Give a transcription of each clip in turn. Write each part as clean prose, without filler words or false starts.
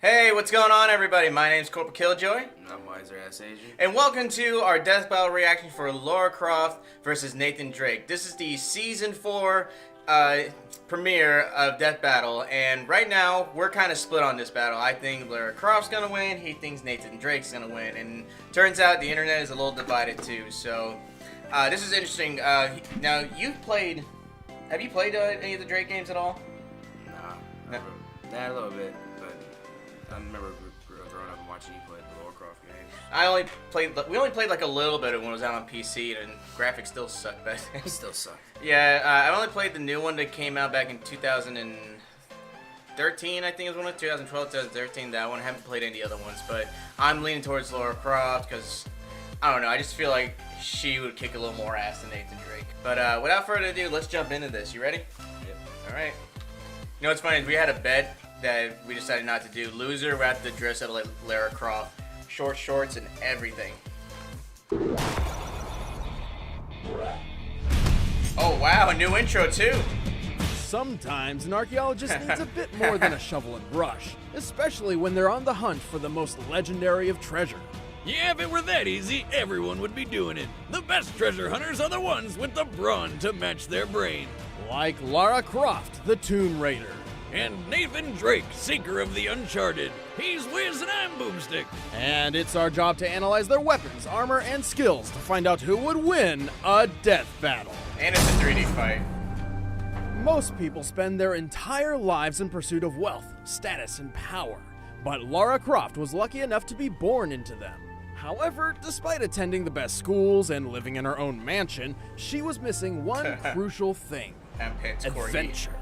Hey, what's going on, everybody? My name's Corporal Killjoy, I'm Wiser Ass Asian. and welcome to our Death Battle reaction for Lara Croft versus Nathan Drake. This is the Season 4 premiere of Death Battle, and right now, we're kind of split on this battle. I think Lara Croft's gonna win, he thinks Nathan Drake's gonna win, and turns out the internet is a little divided too, so this is interesting. Now, have you played any of the Drake games at all? Nah, a little bit, but I remember growing up and watching you play the Lara Croft games. We only played like a little bit when it was out on PC, and graphics still suck back then. It still suck. Yeah, I only played the new one that came out back in 2013, I think it was one of 2012, 2013. That one. I haven't played any other ones, but I'm leaning towards Lara Croft because I don't know. I just feel like she would kick a little more ass than Nathan Drake. But without further ado, let's jump into this. You ready? Yep. All right. You know what's funny is we had a bet that we decided not to do. Loser would have to dress up like Lara Croft, short shorts and everything. Oh wow, a new intro too. Sometimes an archaeologist needs a bit more than a shovel and brush, especially when they're on the hunt for the most legendary of treasure. Yeah, if it were that easy, everyone would be doing it. The best treasure hunters are the ones with the brawn to match their brain. Like Lara Croft, the Tomb Raider. And Nathan Drake, seeker of the Uncharted. He's Wiz and I'm Boomstick. And it's our job to analyze their weapons, armor, and skills to find out who would win a death battle. And it's a 3D fight. Most people spend their entire lives in pursuit of wealth, status, and power. But Lara Croft was lucky enough to be born into them. However, despite attending the best schools and living in her own mansion, she was missing one crucial thing: adventure.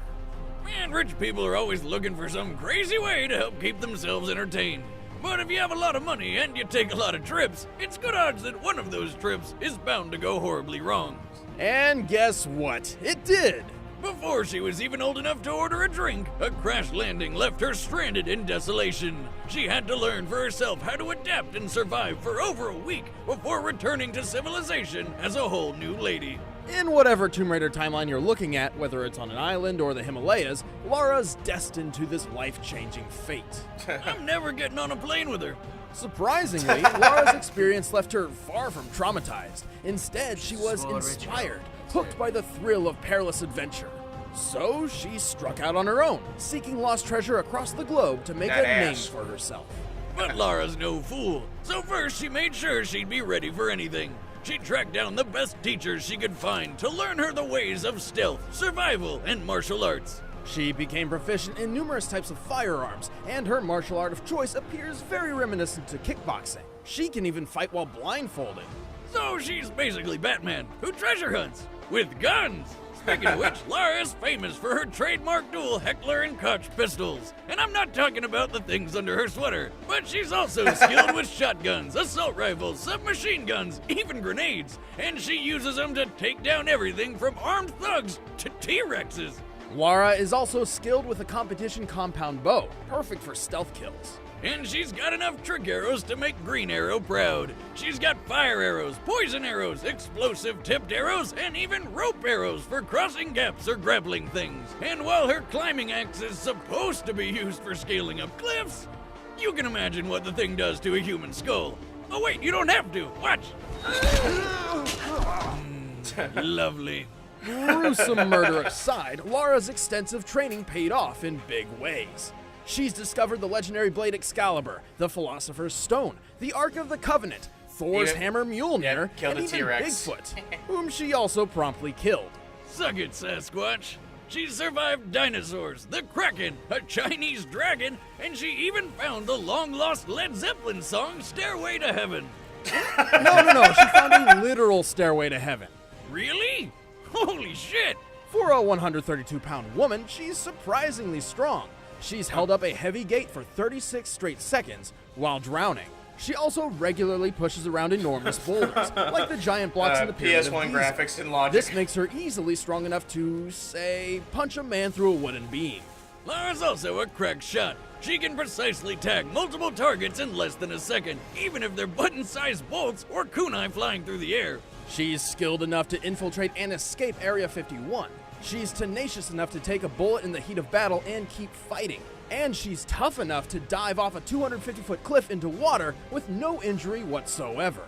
Man, rich people are always looking for some crazy way to help keep themselves entertained. But if you have a lot of money and you take a lot of trips, it's good odds that one of those trips is bound to go horribly wrong. And guess what? It did! Before she was even old enough to order a drink, a crash landing left her stranded in desolation. She had to learn for herself how to adapt and survive for over a week before returning to civilization as a whole new lady. In whatever Tomb Raider timeline you're looking at, whether it's on an island or the Himalayas, Lara's destined to this life-changing fate. I'm never getting on a plane with her. Surprisingly, Lara's experience left her far from traumatized. Instead, she was inspired, hooked by the thrill of perilous adventure. So she struck out on her own, seeking lost treasure across the globe to make a name for herself. But Lara's no fool, so first she made sure she'd be ready for anything. She tracked down the best teachers she could find to learn her the ways of stealth, survival, and martial arts. She became proficient in numerous types of firearms, and her martial art of choice appears very reminiscent to kickboxing. She can even fight while blindfolded. So she's basically Batman, who treasure hunts with guns. Speaking of which, Lara is famous for her trademark dual Heckler and Koch pistols. And I'm not talking about the things under her sweater, but she's also skilled with shotguns, assault rifles, submachine guns, even grenades. And she uses them to take down everything from armed thugs to T-Rexes. Lara is also skilled with a competition compound bow, perfect for stealth kills. And she's got enough trick arrows to make Green Arrow proud. She's got fire arrows, poison arrows, explosive tipped arrows, and even rope arrows for crossing gaps or grappling things. And while her climbing axe is supposed to be used for scaling up cliffs, you can imagine what the thing does to a human skull. Oh wait, you don't have to. Watch. Lovely. Gruesome murder aside, Lara's extensive training paid off in big ways. She's discovered the legendary blade Excalibur, the Philosopher's Stone, the Ark of the Covenant, Thor's hammer Mjolnir, killed and the even T-Rex. Bigfoot, whom she also promptly killed. Suck it, Sasquatch. She survived dinosaurs, the Kraken, a Chinese dragon, and she even found the long-lost Led Zeppelin song Stairway to Heaven. No, she found a literal stairway to heaven. Really? Holy shit! For a 132-pound woman, she's surprisingly strong. She's held up a heavy gate for 36 straight seconds while drowning. She also regularly pushes around enormous boulders, like the giant blocks in the Pyramid of PS1 Giza. graphics and logic. This makes her easily strong enough to, say, punch a man through a wooden beam. Lara's also a crack shot. She can precisely tag multiple targets in less than a second, even if they're button-sized bolts or kunai flying through the air. She's skilled enough to infiltrate and escape Area 51. She's tenacious enough to take a bullet in the heat of battle and keep fighting. And she's tough enough to dive off a 250-foot cliff into water with no injury whatsoever.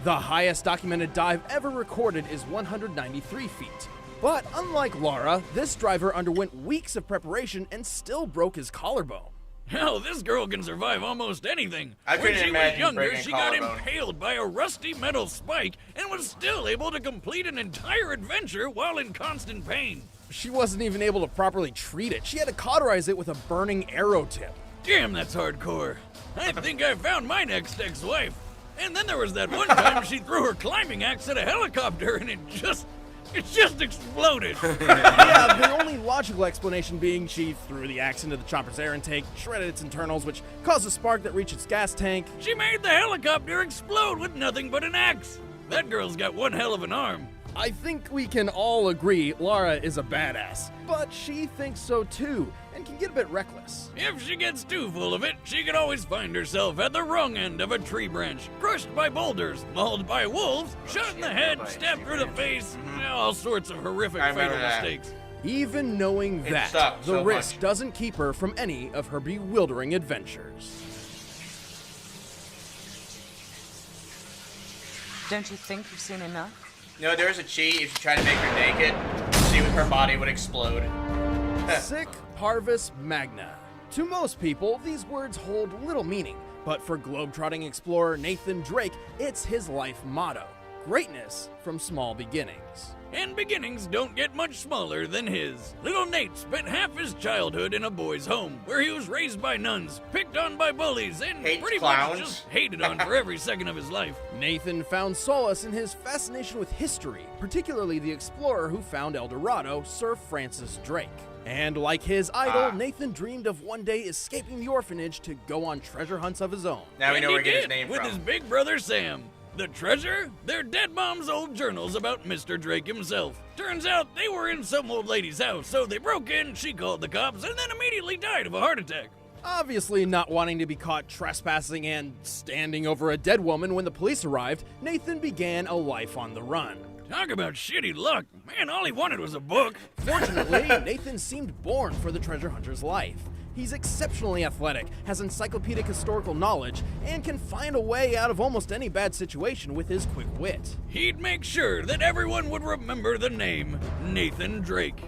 The highest documented dive ever recorded is 193 feet. But unlike Lara, this driver underwent weeks of preparation and still broke his collarbone. Hell, this girl can survive almost anything. I When couldn't she was imagine younger, breaking she got collarbone. impaled by a rusty metal spike and was still able to complete an entire adventure while in constant pain. She wasn't even able to properly treat it. She had to cauterize it with a burning arrow tip. Damn, that's hardcore. I think I found my next ex-wife. And then there was that one time she threw her climbing axe at a helicopter and it just exploded. Yeah, the only logical explanation being she threw the axe into the chopper's air intake, shredded its internals, which caused a spark that reached its gas tank. She made the helicopter explode with nothing but an axe. That girl's got one hell of an arm. I think we can all agree Lara is a badass, but she thinks so too, and can get a bit reckless. If she gets too full of it, she could always find herself at the wrong end of a tree branch, crushed by boulders, mauled by wolves, shot in the head, by a stabbed tree through the branch. face, all sorts of horrific I fatal remember that. mistakes. Even knowing It that, sucks the so risk much. doesn't keep her from any of her bewildering adventures. Don't you think you've seen enough? No, there's a cheat. If you try to make her naked, her body would explode. Sic parvis magna. To most people, these words hold little meaning, but for globetrotting explorer Nathan Drake, it's his life motto: greatness from small beginnings. And beginnings don't get much smaller than his. Little Nate spent half his childhood in a boys' home, where he was raised by nuns, picked on by bullies, and Hates pretty clowns. much just hated on for every second of his life. Nathan found solace in his fascination with history, particularly the explorer who found El Dorado, Sir Francis Drake. And like his idol, Nathan dreamed of one day escaping the orphanage to go on treasure hunts of his own. Now we And know he where to get his did, name with from. his big brother Sam. The treasure? Their dead mom's old journals about Mr. Drake himself. Turns out they were in some old lady's house, so they broke in, she called the cops, and then immediately died of a heart attack. Obviously not wanting to be caught trespassing and standing over a dead woman when the police arrived, Nathan began a life on the run. Talk about shitty luck. Man, all he wanted was a book. Fortunately, Nathan seemed born for the treasure hunter's life. He's exceptionally athletic, has encyclopedic historical knowledge, and can find a way out of almost any bad situation with his quick wit. He'd make sure that everyone would remember the name Nathan Drake.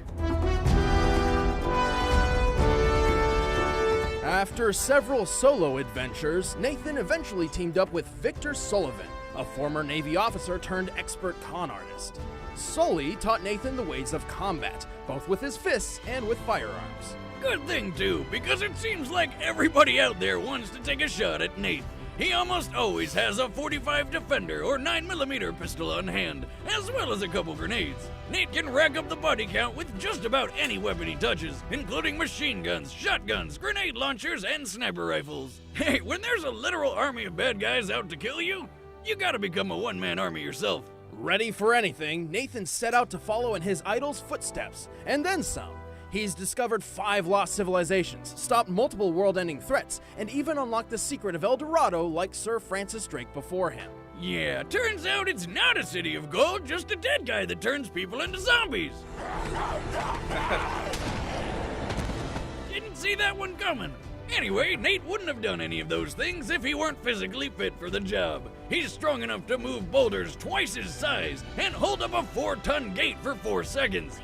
After several solo adventures, Nathan eventually teamed up with Victor Sullivan, a former Navy officer turned expert con artist. Sully taught Nathan the ways of combat, both with his fists and with firearms. Good thing, too, because it seems like everybody out there wants to take a shot at Nate. He almost always has a .45 Defender or 9mm pistol on hand, as well as a couple grenades. Nate can rack up the body count with just about any weapon he touches, including machine guns, shotguns, grenade launchers, and sniper rifles. Hey, when there's a literal army of bad guys out to kill you, you gotta become a one-man army yourself. Ready for anything, Nathan set out to follow in his idol's footsteps, and then some. He's discovered 5 lost civilizations, stopped multiple world-ending threats, and even unlocked the secret of El Dorado like Sir Francis Drake before him. Yeah, turns out it's not a city of gold, just a dead guy that turns people into zombies. Didn't see that one coming. Anyway, Nate wouldn't have done any of those things if he weren't physically fit for the job. He's strong enough to move boulders twice his size and hold up a 4-ton gate for 4 seconds.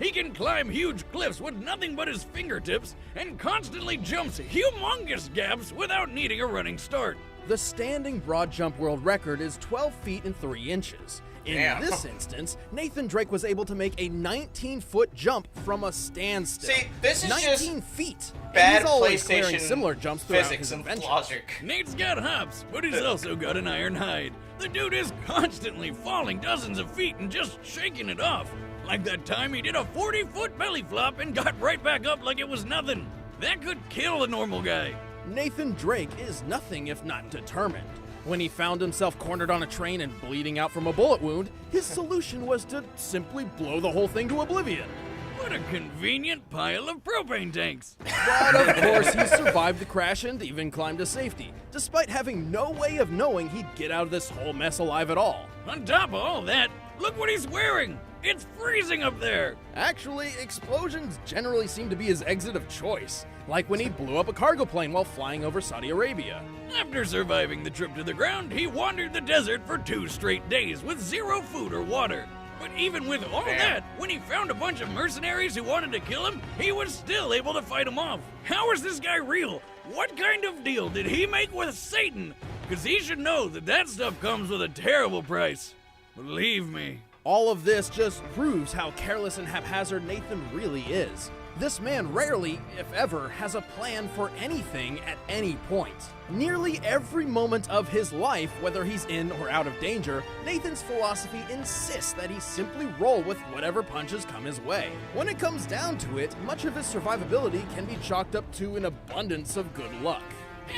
He can climb huge cliffs with nothing but his fingertips and constantly jumps humongous gaps without needing a running start. The standing broad jump world record is 12 feet and 3 inches. In Damn. this instance, Nathan Drake was able to make a 19-foot jump from a standstill. See, this is 19 just feet. And bad he's always clearing PlayStation similar jumps throughout physics his and adventures. logic. Nate's got hops, but he's also got an iron hide. The dude is constantly falling dozens of feet and just shaking it off. Like that time he did a 40-foot belly flop and got right back up like it was nothing. That could kill a normal guy. Nathan Drake is nothing if not determined. When he found himself cornered on a train and bleeding out from a bullet wound, his solution was to simply blow the whole thing to oblivion. What a convenient pile of propane tanks. But of course, he survived the crash and even climbed to safety, despite having no way of knowing he'd get out of this whole mess alive at all. On top of all that, Look what he's wearing! It's freezing up there! Actually, explosions generally seem to be his exit of choice, like when he blew up a cargo plane while flying over Saudi Arabia. After surviving the trip to the ground, he wandered the desert for 2 straight days with 0 food or water. But even with all that, when he found a bunch of mercenaries who wanted to kill him, he was still able to fight them off. How is this guy real? What kind of deal did he make with Satan? Because he should know that that stuff comes with a terrible price. Believe me. All of this just proves how careless and haphazard Nathan really is. This man rarely, if ever, has a plan for anything at any point. Nearly every moment of his life, whether he's in or out of danger, Nathan's philosophy insists that he simply roll with whatever punches come his way. When it comes down to it, much of his survivability can be chalked up to an abundance of good luck.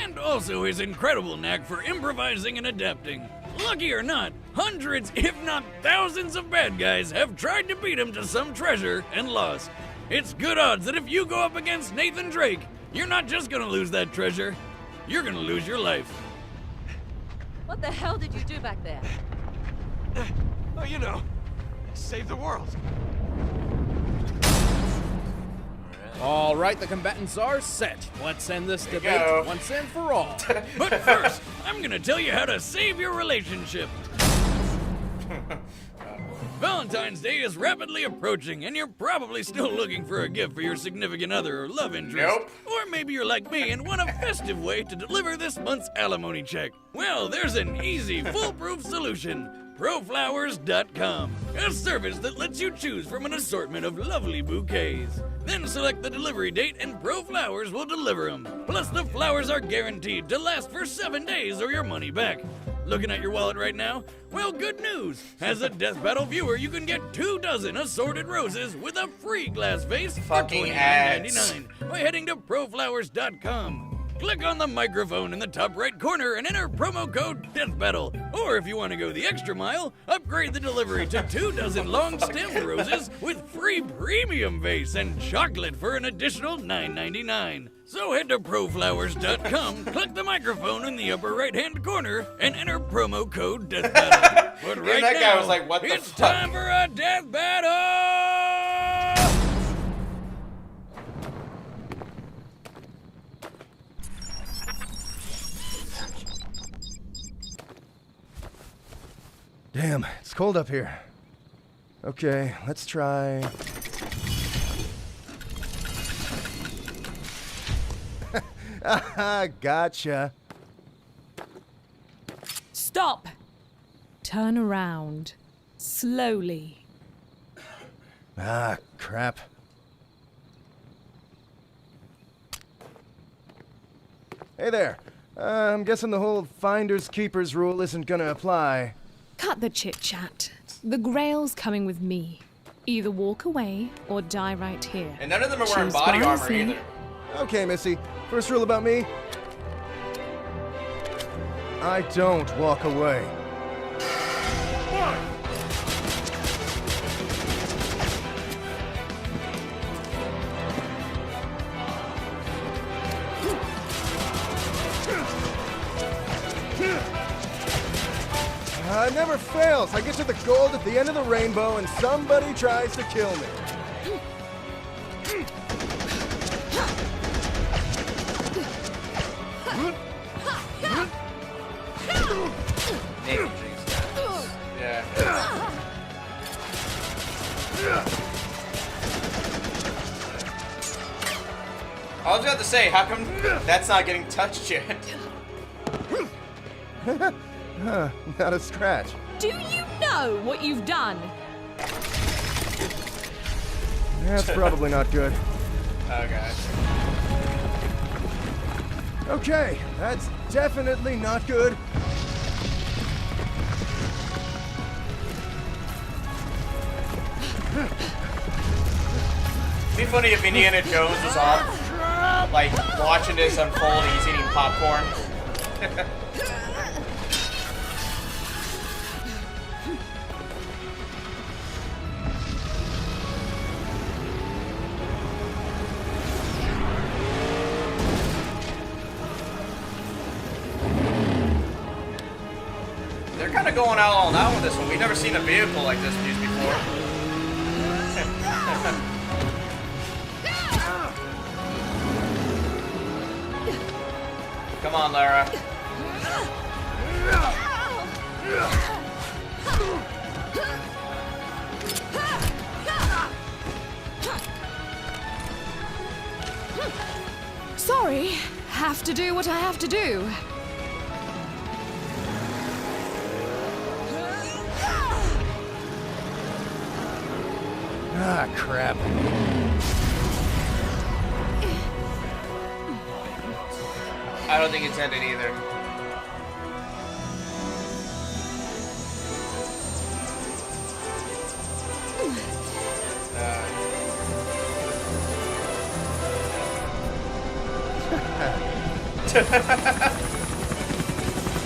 And also his incredible knack for improvising and adapting. Lucky or not, hundreds, if not thousands of bad guys have tried to beat him to some treasure and lost. It's good odds that if you go up against Nathan Drake, you're not just gonna lose that treasure, you're gonna lose your life. What the hell did you do back there? Oh, you know, save the world. All right, the combatants are set. Let's end this debate go. once and for all. But first, I'm gonna tell you how to save your relationship. Valentine's Day is rapidly approaching, and you're probably still looking for a gift for your significant other or love interest. Nope. Or maybe you're like me and want a festive way to deliver this month's alimony check. Well, there's an easy, foolproof solution. ProFlowers.com, a service that lets you choose from an assortment of lovely bouquets. Then select the delivery date and ProFlowers will deliver them. Plus, the flowers are guaranteed to last for 7 days or your money back. Looking at your wallet right now? Well, good news! As a Death Battle viewer, you can get 2 dozen assorted roses with a free glass vase Fucking for ads. $29.99 by heading to ProFlowers.com. Click on the microphone in the top right corner and enter promo code DEATHBATTLE. Or if you want to go the extra mile, upgrade the delivery to 2 dozen long-stemmed roses with free premium vase and chocolate for an additional $9.99. So head to ProFlowers.com, click the microphone in the upper right-hand corner, and enter promo code DEATHBATTLE. But right that now, guy was like, "What the it's fuck?" time for a death battle! Damn, it's cold up here. Okay, let's try. Gotcha. Stop! Turn around. Slowly. Ah, crap. Hey there. I'm guessing the whole finders keepers rule isn't gonna apply. Cut the chit-chat. The Grail's coming with me. Either walk away or die right here. And none of them are wearing Choose body armor wisely. either. Okay, Missy. First rule about me. I don't walk away. It never fails. I get to the gold at the end of the rainbow and somebody tries to kill me. Nathan Drake's got Yeah. I was about to say, how come that's not getting touched yet? Not a scratch. Do you know what you've done? That's probably not good. Oh god. Okay, that's definitely not good. It'd be funny if Indiana Jones was off, like, watching this unfold and he's eating popcorn. They're kind of going out all out with this one. We've never seen a vehicle like this used before. Come on, Lara. Sorry, have to do what I have to do. Ah, crap. I don't think it's ended either.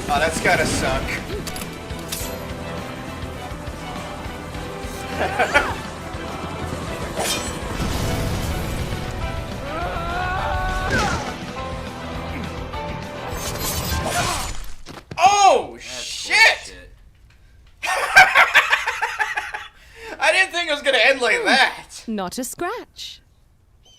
Oh, that's gotta suck. Oh, shit! I didn't think it was gonna end like that. Not a scratch.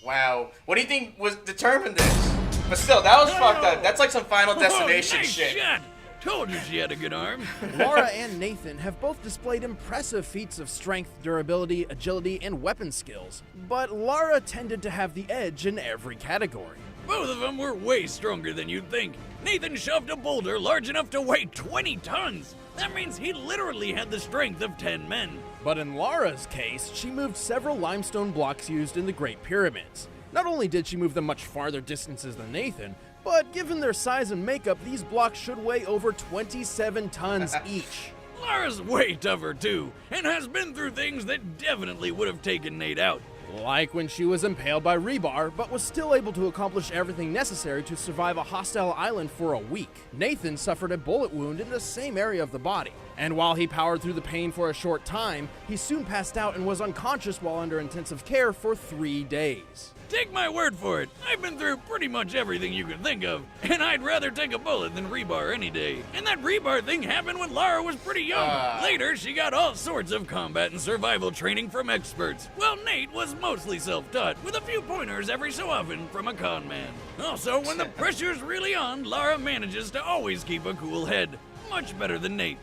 Wow. What do you think was determined this? But still, that was fucked up. That's like some Final Destination nice shit. shot. Told you she had a good arm. Lara and Nathan have both displayed impressive feats of strength, durability, agility, and weapon skills, but Lara tended to have the edge in every category. Both of them were way stronger than you'd think. Nathan shoved a boulder large enough to weigh 20 tons. That means he literally had the strength of 10 men. But in Lara's case, she moved several limestone blocks used in the Great Pyramids. Not only did she move them much farther distances than Nathan, but given their size and makeup, these blocks should weigh over 27 tons each. Lara's way tougher too, and has been through things that definitely would have taken Nate out. Like when she was impaled by rebar, but was still able to accomplish everything necessary to survive a hostile island for a week. Nathan suffered a bullet wound in the same area of the body, and while he powered through the pain for a short time, he soon passed out and was unconscious while under intensive care for 3 days. Take my word for it, I've been through pretty much everything you can think of, and I'd rather take a bullet than rebar any day. And that rebar thing happened when Lara was pretty young. Later, she got all sorts of combat and survival training from experts. Well, Nate was mostly self-taught, with a few pointers every so often from a con man. Also, when the pressure's really on, Lara manages to always keep a cool head. Much better than Nate.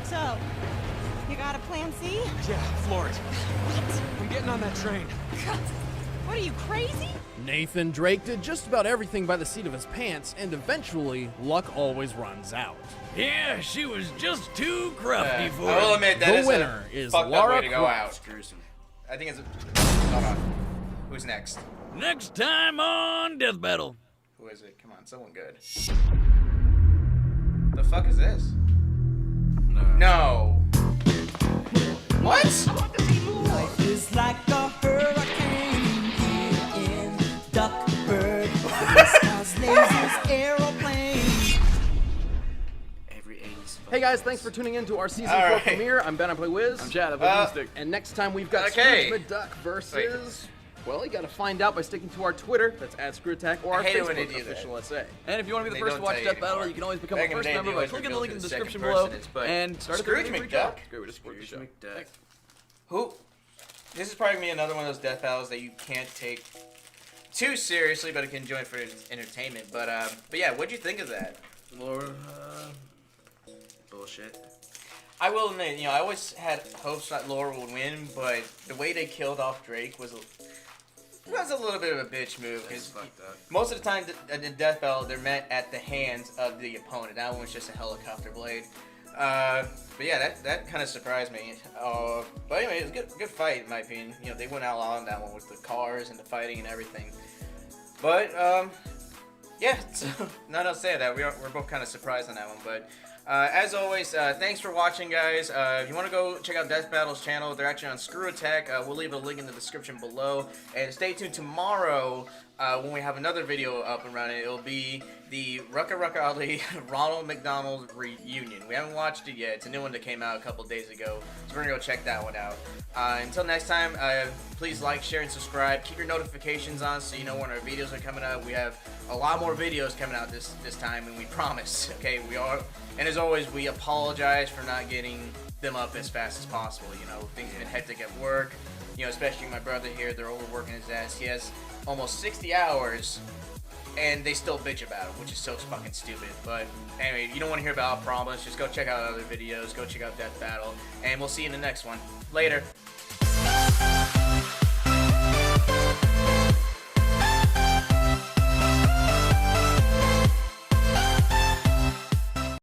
So, you got a plan C? Yeah, floor it. What? I'm getting on that train. What are you, crazy? Nathan Drake did just about everything by the seat of his pants, and eventually, luck always runs out. Yeah, she was just too crafty for I will it. admit that The is winner a is fucked up Lara way to go Croft. out. It's gruesome. I think it's a... Hold on. Who's next? Next time on Death Battle. Who is it? Come on, someone good. The fuck is this? No. What? Life is like a hurricane here in Duckburg. Stars, lasers, aeroplanes. Every 80s. Hey guys, thanks for tuning in to our season All 4 right. premiere. I'm Ben, I play Wiz. I'm Chad, I play Mystic. And next time we've got Okay. Scrooge McDuck versus... Well, you gotta find out by sticking to our Twitter, that's @ScrewAttack, or our I hate it when they Facebook do that. official essay. And if you want to be They the first don't to watch tell you Death Battle, anymore. you can always become Back a in first the day, member they by always clicking the revealed link in the who the second description below person is, but and start a Scrooge 30-day free McDuck? trial. Great way to support the Scrooge show. McDuck. Who? This is probably gonna be another one of those death battles that you can't take too seriously, but it can enjoy for entertainment. But yeah, what'd you think of that? More, bullshit. I will admit, I always had hopes that Laura would win, but the way they killed off Drake was a little bit of a bitch move. That's Because fucked up. most of the time, in death battle, they're met at the hands of the opponent. That one was just a helicopter blade. But yeah, that kind of surprised me. But anyway, it was a good fight in my opinion. They went out on that one with the cars and the fighting and everything. But yeah, so not else to say that we're both kind of surprised on that one. But as always, thanks for watching, guys. If you want to go check out Death Battle's channel, they're actually on Screw Attack. We'll leave a link in the description below. And stay tuned tomorrow when we have another video up and running. It'll be the Rucka Ali Ronald McDonald reunion. We haven't watched it yet. It's a new one that came out a couple days ago, so we're gonna go check that one out. Until next time, please please like, share, and subscribe. Keep your notifications on so you know when our videos are coming up. We have a lot more videos coming out this time, and we promise. Okay, we are. And as always, we apologize for not getting them up as fast as possible. You know, things have been hectic at work. You know, especially my brother here. They're overworking his ass. He has almost 60 hours. And they still bitch about it, which is so fucking stupid. But anyway, you don't want to hear about problems, just go check out other videos, go check out Death Battle, and we'll see you in the next one. Later.